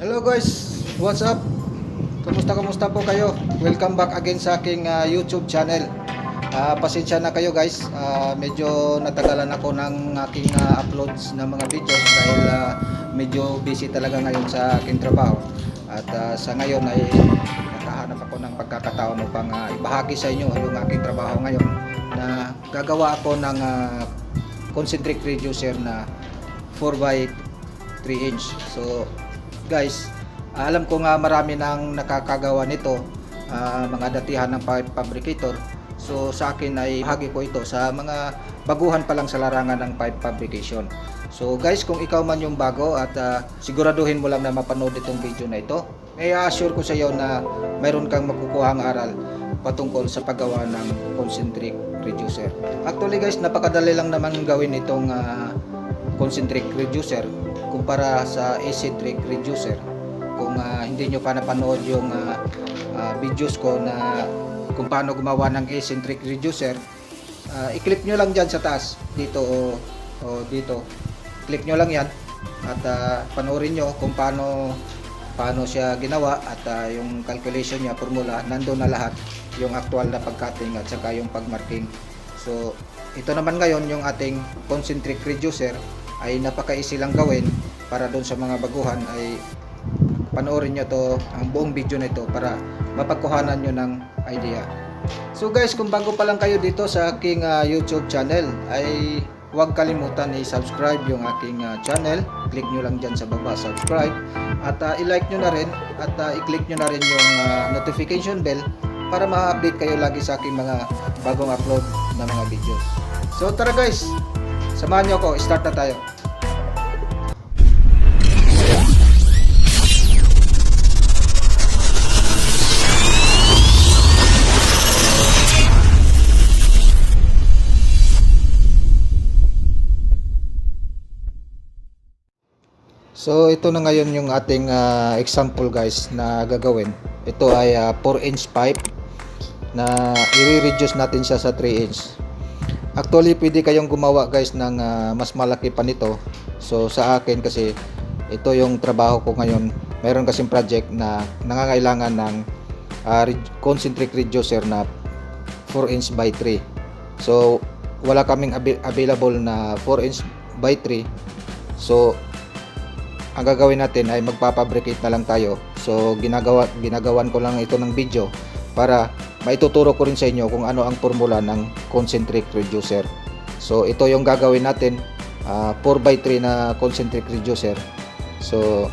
Hello guys, what's up? Kamusta po kayo? Welcome back again sa aking YouTube channel. Pasensya na kayo guys, medyo natagalan ako ng aking uploads ng mga videos dahil medyo busy talaga ngayon sa aking trabaho. At sa ngayon ay nakahanap ako ng pagkakataon upang ibahagi sa inyo yung aking trabaho ngayon na gagawa ako ng concentric reducer na 4x3 inch. So guys, alam ko nga marami nang nakakagawa nito, mga datihan ng pipe fabricator. So sa akin ay bahagi ko ito sa mga baguhan pa lang sa larangan ng pipe fabrication. So guys, kung ikaw man yung bago at siguraduhin mo lang na mapanood itong video na ito, may assure ko sa iyo na mayroon kang makukuhang aral patungkol sa paggawa ng concentric reducer. Actually guys, napakadali lang naman gawin itong concentric reducer kumpara sa eccentric reducer. Kung hindi nyo pa napanood yung videos ko na kung paano gumawa ng eccentric reducer, i-click nyo lang dyan sa taas dito o dito, click nyo lang yan at panoorin nyo kung paano siya ginawa at yung calculation niya, formula, nandun na lahat, yung actual na pagcutting at saka yung pagmarking. So ito naman ngayon yung ating concentric reducer ay napaka-easy lang gawin. Para doon sa mga baguhan ay panoorin nyo to, ang buong video na ito, para mapagkuhanan nyo ng idea. So guys, kung bago pa lang kayo dito sa aking YouTube channel, ay huwag kalimutan i-subscribe yung aking channel. Click nyo lang dyan sa baba, subscribe, at i-like nyo na rin at i-click nyo na rin yung notification bell para ma-update kayo lagi sa aking mga bagong upload na mga videos. So tara guys, samahan nyo ako, start na tayo. So ito na ngayon yung ating example guys na gagawin. Ito ay 4 inch pipe na i-reduce natin siya sa 3 inch. Actually pwede kayong gumawa guys ng mas malaki pa nito. So sa akin kasi ito yung trabaho ko ngayon. Meron kasing project na nangangailangan ng concentric reducer na 4 inch by 3. So wala kaming available na 4 inch by 3. So ang gagawin natin ay magpapabricate na lang tayo. So ginagawan ko lang ito ng video para maituturo ko rin sa inyo kung ano ang formula ng concentric reducer. So ito yung gagawin natin, 4x3 na concentric reducer. So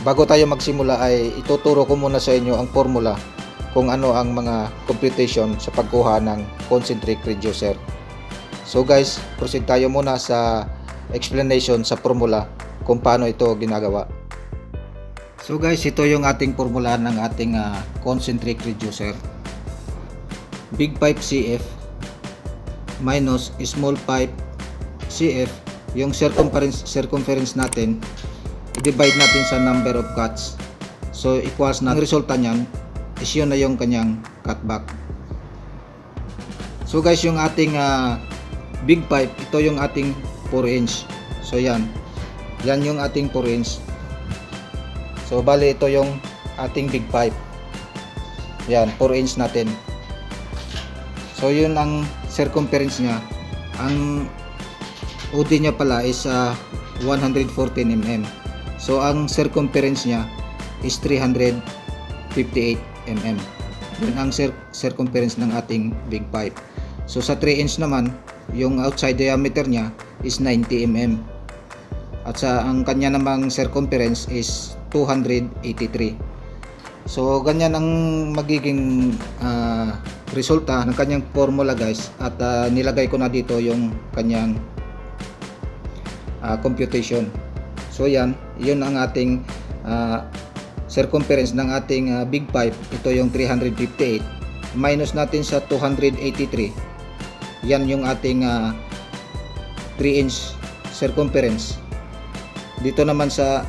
bago tayo magsimula ay ituturo ko muna sa inyo ang formula kung ano ang mga computation sa pagkuha ng concentric reducer. So guys, proceed tayo muna sa explanation sa formula kung paano ito ginagawa. So guys, ito yung ating formula ng ating concentric reducer. Big pipe CF minus small pipe CF, yung circumference natin i-divide natin sa number of cuts. So equals na, ang resulta niyan is yun na yung kanyang cutback. So guys, yung ating big pipe, ito yung ating 4 inch. So yan yung ating 4 inch. So bali ito yung ating big pipe. Yan, 4 inch natin. So yun ang circumference niya. Ang OD niya pala is 114 mm. So ang circumference niya is 358 mm. Yun ang circumference ng ating big pipe. So sa 3 inch naman, yung outside diameter niya is 90 mm. At sa ang kanya namang circumference is 283. So ganyan ang magiging resulta ng kanyang formula guys. At nilagay ko na dito yung kanyang computation. So yun ang ating circumference ng ating big pipe. Ito yung 358 minus natin sa 283. Yan yung ating 3 inch circumference. Dito naman sa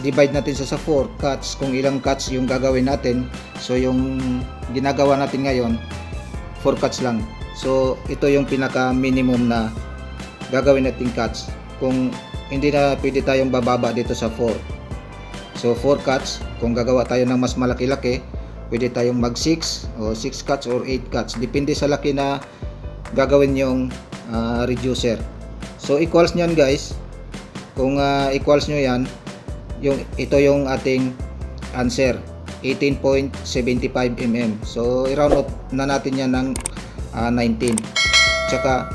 divide natin sa 4 cuts, kung ilang cuts yung gagawin natin. So yung ginagawa natin ngayon 4 cuts lang. So ito yung pinaka minimum na gagawin natin cuts. Kung hindi na pwede tayong bababa dito sa 4. So 4 cuts. Kung gagawa tayo ng mas malaki-laki, pwede tayong mag 6 o 6 cuts or 8 cuts. Depende sa laki na gagawin yung reducer. So equals nyan guys. Kung equals nyo yan, ito yung ating answer, 18.75 mm. So i-round off na natin yan ng 19. Tsaka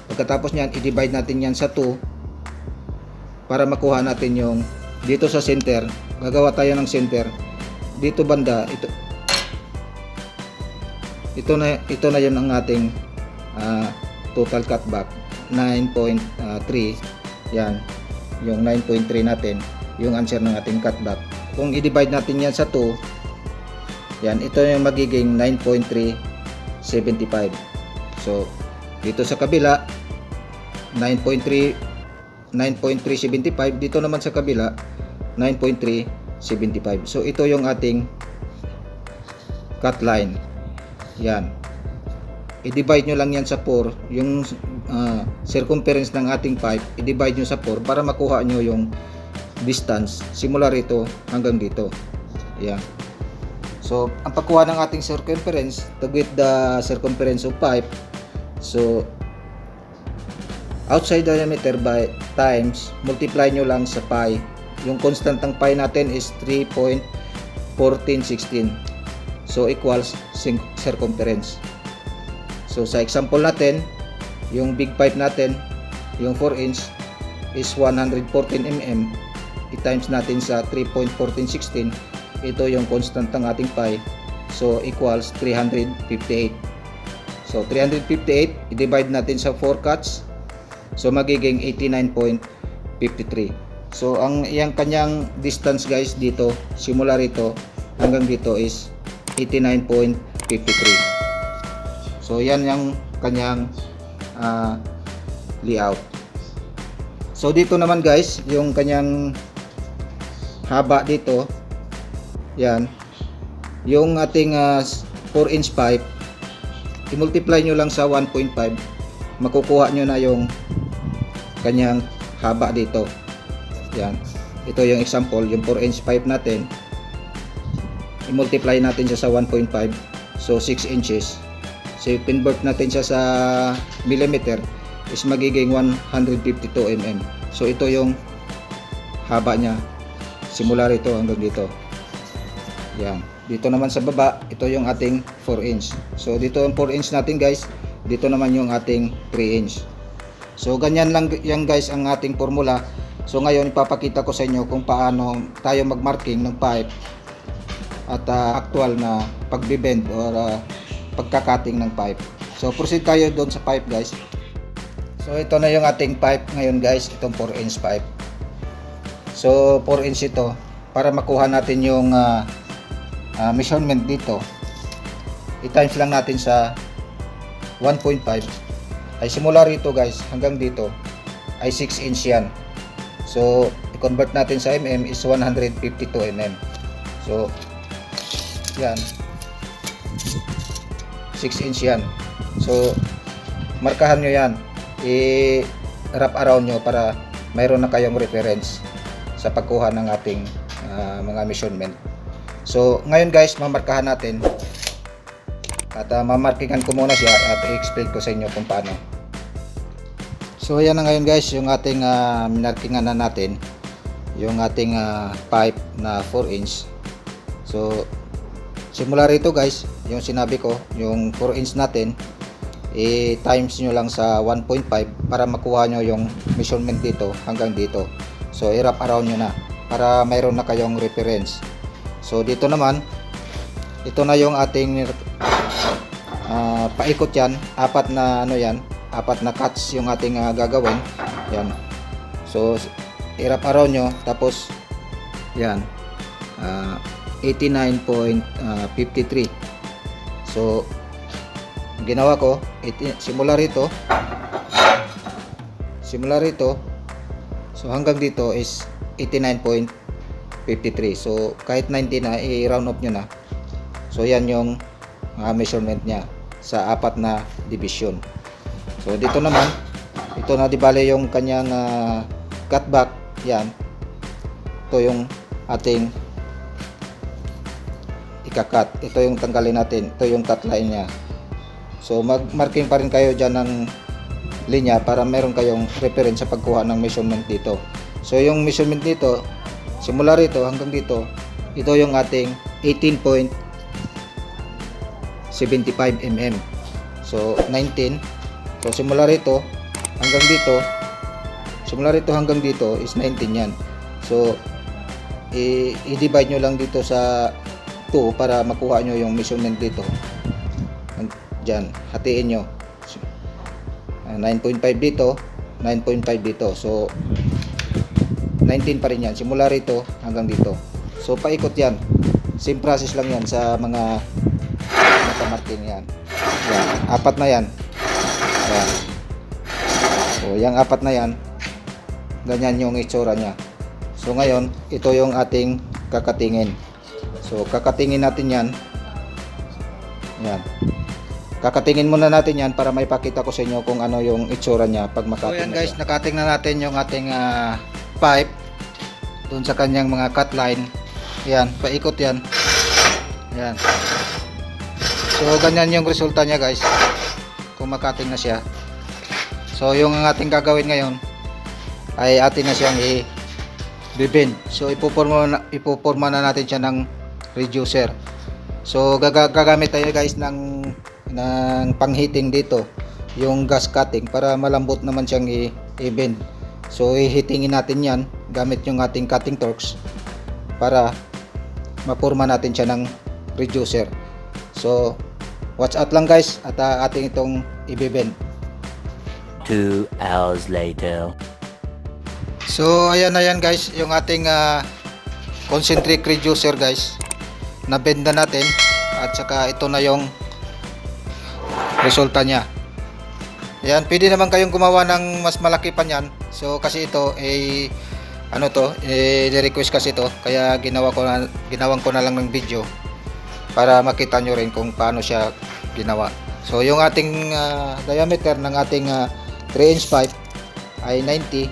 pagkatapos nyan, i-divide natin yan sa 2 para makuha natin yung dito sa center. Gagawa tayo ng center dito banda. Ito na yun ang ating total cutback, 9.3. Yan yung 9.3 natin, yung answer ng ating cutback. Kung i-divide natin yan sa 2, yan, ito yung magiging 9.375. So dito sa kabila 9.375, dito naman sa kabila 9.375. So ito yung ating cut line. Yan, i-divide nyo lang yan sa 4, yung circumference ng ating pipe, i-divide nyo sa 4 para makuha nyo yung distance simula rito hanggang dito. Yan. So ang pagkuha ng ating circumference to get the circumference of pipe, so outside diameter by times, multiply nyo lang sa pi. Yung constant ng pi natin is 3.1416. So equals circumference. So sa example natin, yung big pipe natin, yung 4 inch is 114 mm. I-times natin sa 3.1416. Ito yung constant ng ating pi. So equals 358. So 358, i-divide natin sa 4 cuts. So magiging 89.53. So ang iyang kanyang distance guys dito, simula rito hanggang dito is 89.53. So yan yung kanyang layout. So dito naman guys, yung kanyang haba dito, yan, yung ating 4 inch pipe, i-multiply nyo lang sa 1.5, makukuha nyo na yung kanyang haba dito. Yan, ito yung example, yung 4 inch pipe natin, i-multiply natin siya sa 1.5, so 6 inches. So convert natin siya sa millimeter, is magiging 152 mm. So ito yung haba niya simula rito hanggang dito. Yan, dito naman sa baba, ito yung ating 4 inch. So dito yung 4 inch natin guys, dito naman yung ating 3 inch. So ganyan lang yan guys ang ating formula. So ngayon ipapakita ko sa inyo kung paano tayo magmarking ng pipe at actual na pagbibend or pagkakating ng pipe. So proceed tayo doon sa pipe guys. So ito na yung ating pipe ngayon guys, itong 4 inch pipe. So 4 inch ito, para makuha natin yung measurement dito, i-times lang natin sa 1.5. Ay simula rito guys hanggang dito ay 6 inch yan. So i-convert natin sa mm is 152 mm. So yan, 6 inch yan. So markahan nyo yan, i-wrap around nyo para mayroon na kayong reference sa pagkuha ng ating mga measurement. So ngayon guys, mamarkahan natin at mamarkingan ko muna siya at i-explain ko sa inyo kung paano. So ayan na ngayon guys, yung ating minarkingan na natin yung ating pipe na 4 inch. So simula rito guys, yung sinabi ko, yung 4 inch natin, i-times nyo lang sa 1.5 para makuha nyo yung measurement dito hanggang dito. So i-wrap around nyo na para mayroon na kayong reference. So dito naman, ito na yung ating paikot yan, apat na ano yan, apat na cuts yung ating gagawin. Yan. So i-wrap around nyo, tapos yan, 89.53. So ginawa ko, simula rito, so hanggang dito is 89.53. So kahit 90 na, i-round off nyo na. So yan yung measurement nya sa apat na division. So dito naman, ito na di bale yung kanyang cutback. Yan, ito yung ating ikakat. Ito yung tanggalin natin, ito yung cut line nya. So mag-marking pa rin kayo dyan ng linya para meron kayong reference sa pagkuha ng measurement dito. So yung measurement dito, simula rito hanggang dito, ito yung ating 18.75 mm. So 19. So simula rito hanggang dito is 19 yan. So i-divide nyo lang dito sa 2 para makuha nyo yung measurement dito. Dyan, hatiin nyo. 9.5 dito, 9.5 dito. So 19 pa rin yan. Simula rito hanggang dito. So paikot yan. Same process lang yan sa mga nakamarking yan. Yan. Apat na yan. Yan. So yung apat na yan, ganyan yung itsura nya. So ngayon, ito yung ating kakatingin. So kakatingin natin yan. Yan. Kakatingin muna natin yan para may pakita ko sa inyo kung ano yung itsura nya pag makating. So yan guys, nakating na natin yung ating pipe dun sa kanyang mga cut line. Yan, paikot yan. Yan. So ganyan yung resulta nya guys kung makating na siya. So yung ating gagawin ngayon ay atin na siyang i-bend. So ipoporma na natin siya ng reducer. So gagamit tayo guys ng panghiting dito, yung gas cutting, para malambot naman siyang i-bend. So ihitingin natin yan gamit yung ating cutting torques para maporma natin siya ng reducer. So watch out lang guys at ating itong i-bend. 2 hours later. So ayan na yan guys, yung ating concentric reducer guys, na-bend na natin, at saka ito na yung resulta nya. Ayan, pwede naman kayong gumawa ng mas malaki pa niyan. So kasi ito request kasi ito, kaya ginawan ko na lang ng video para makita nyo rin kung paano siya ginawa. So yung ating diameter ng ating 3-inch pipe ay 90.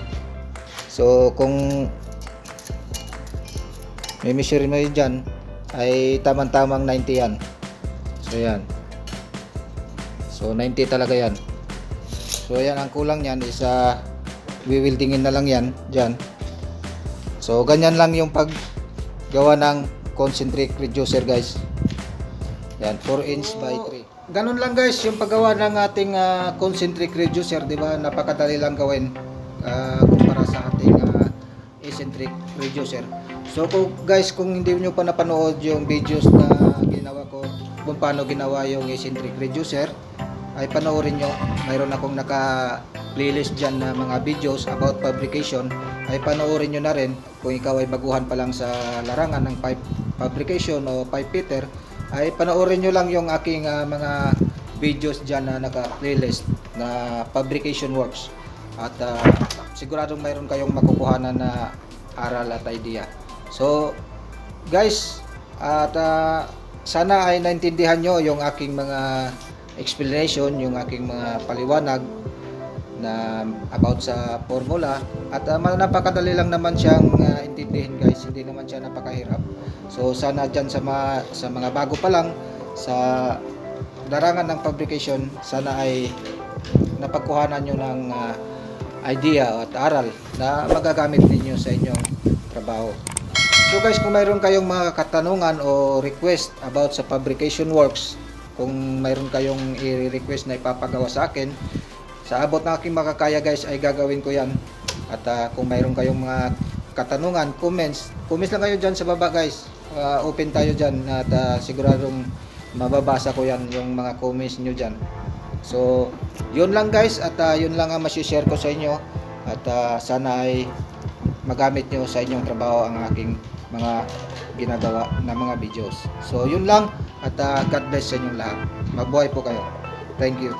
So kung may measure mo yun dyan, ay tamang-tamang 90 yan. So yan. So 90 talaga yan. So yan, ang kulang yan is wiwildingin na lang yan dyan. So ganyan lang yung paggawa ng concentric reducer guys. Yan, 4-inch by 3. Ganun lang guys yung paggawa ng ating concentric reducer, di ba? Napakadali lang gawin kumpara sa ating eccentric reducer. So guys, kung hindi niyo pa napanood yung videos na ginawa ko kung paano ginawa yung eccentric reducer, ay panoorin nyo. Mayroon akong naka-playlist dyan na mga videos about fabrication. Ay panoorin nyo na rin kung ikaw ay baguhan pa lang sa larangan ng pipe fabrication o pipe fitter. Ay panoorin nyo lang yung aking mga videos dyan na naka-playlist na fabrication works. At siguradong mayroon kayong makukuhanan na aral at idea. So guys, at sana ay naintindihan nyo yung aking mga explanation, yung aking mga paliwanag na about sa formula, at napakadali lang naman siyang intindihin guys, hindi naman siya napakahirap. So sana dyan sa mga bago pa lang sa larangan ng fabrication, sana ay napagkuhanan nyo ng idea at aral na magagamit ninyo sa inyong trabaho. So guys, kung mayroon kayong mga katanungan o request about sa fabrication works, kung mayroon kayong i-request na ipapagawa sa akin, sa abot ng aking makakaya guys, ay gagawin ko yan. At kung mayroon kayong mga katanungan, comments lang kayo dyan sa baba guys. Open tayo dyan at siguradong mababasa ko yan, yung mga comments nyo dyan. So yun lang guys, at yun lang ang masishare ko sa inyo, at sana ay magamit nyo sa inyong trabaho ang aking mga ginagawa na mga videos. So yun lang, at God bless sa inyong lahat. Mabuhay po kayo. Thank you.